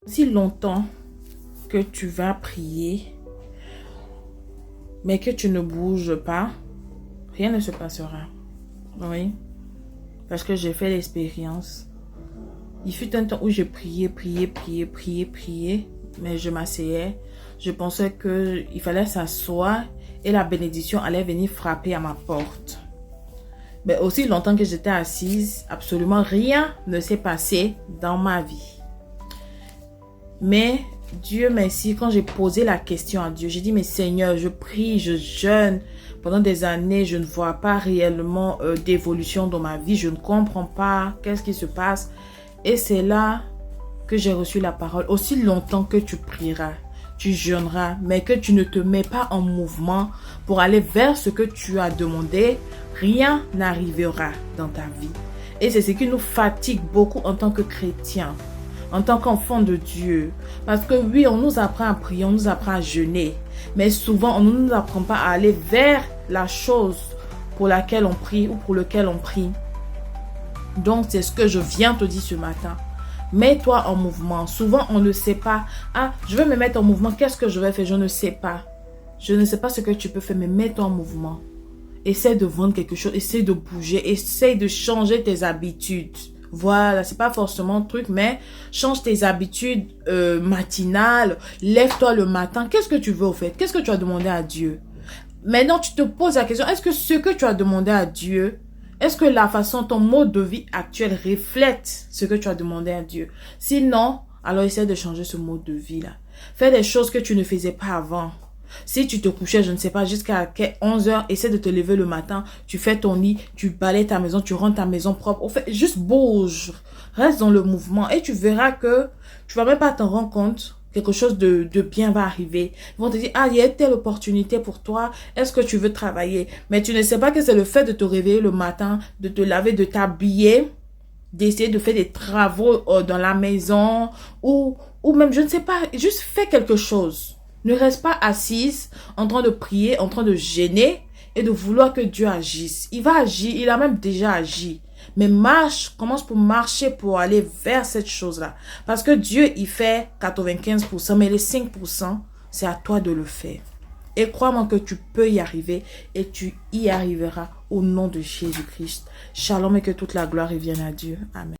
Si longtemps que tu vas prier, mais que tu ne bouges pas, rien ne se passera. Oui. Parce que j'ai fait l'expérience. Il fut un temps où je priais, mais je m'asseyais. Je pensais qu'il fallait s'asseoir et la bénédiction allait venir frapper à ma porte. Mais aussi longtemps que j'étais assise, absolument rien ne s'est passé dans ma vie. Mais Dieu merci, quand j'ai posé la question à Dieu, j'ai dit, mais Seigneur, je prie, je jeûne. Pendant des années, je ne vois pas réellement d'évolution dans ma vie. Je ne comprends pas qu'est-ce qui se passe. Et c'est là que j'ai reçu la parole. Aussi longtemps que tu prieras, tu jeûneras, mais que tu ne te mets pas en mouvement pour aller vers ce que tu as demandé, rien n'arrivera dans ta vie. Et c'est ce qui nous fatigue beaucoup en tant que chrétiens, en tant qu'enfants de Dieu. Parce que oui, on nous apprend à prier, on nous apprend à jeûner, mais souvent on ne nous apprend pas à aller vers la chose pour laquelle on prie ou pour lequel on prie. Donc c'est ce que je viens te dire ce matin. Mets-toi en mouvement. Souvent on ne sait pas. Ah, je vais me mettre en mouvement. Qu'est-ce que je vais faire? Je ne sais pas. Je ne sais pas ce que tu peux faire, mais mets-toi en mouvement. Essaie de vendre quelque chose. Essaie de bouger. Essaie de changer tes habitudes. Voilà, c'est pas forcément un truc, mais change tes habitudes matinales. Lève-toi le matin. Qu'est-ce que tu veux au fait? Qu'est-ce que tu as demandé à Dieu? Maintenant, tu te poses la question, est-ce que ce que tu as demandé à Dieu, est-ce que la façon, ton mode de vie actuel reflète ce que tu as demandé à Dieu? Sinon, alors essaie de changer ce mode de vie-là. Fais des choses que tu ne faisais pas avant. Si tu te couchais, je ne sais pas, jusqu'à 11 heures, essaie de te lever le matin, tu fais ton lit, tu balayes ta maison, tu rends ta maison propre. Au fait, juste bouge, reste dans le mouvement et tu verras que tu vas même pas t'en rendre compte. Quelque chose de bien va arriver. Ils vont te dire, ah, il y a telle opportunité pour toi. Est-ce que tu veux travailler? Mais tu ne sais pas que c'est le fait de te réveiller le matin, de te laver, de t'habiller, d'essayer de faire des travaux dans la maison ou même, je ne sais pas, juste fais quelque chose. Ne reste pas assise en train de prier, en train de gêner et de vouloir que Dieu agisse. Il va agir, il a même déjà agi. Mais marche, commence pour marcher pour aller vers cette chose-là. Parce que Dieu, il fait 95%, mais les 5%, c'est à toi de le faire. Et crois-moi que tu peux y arriver et tu y arriveras au nom de Jésus-Christ. Shalom et que toute la gloire revienne à Dieu. Amen.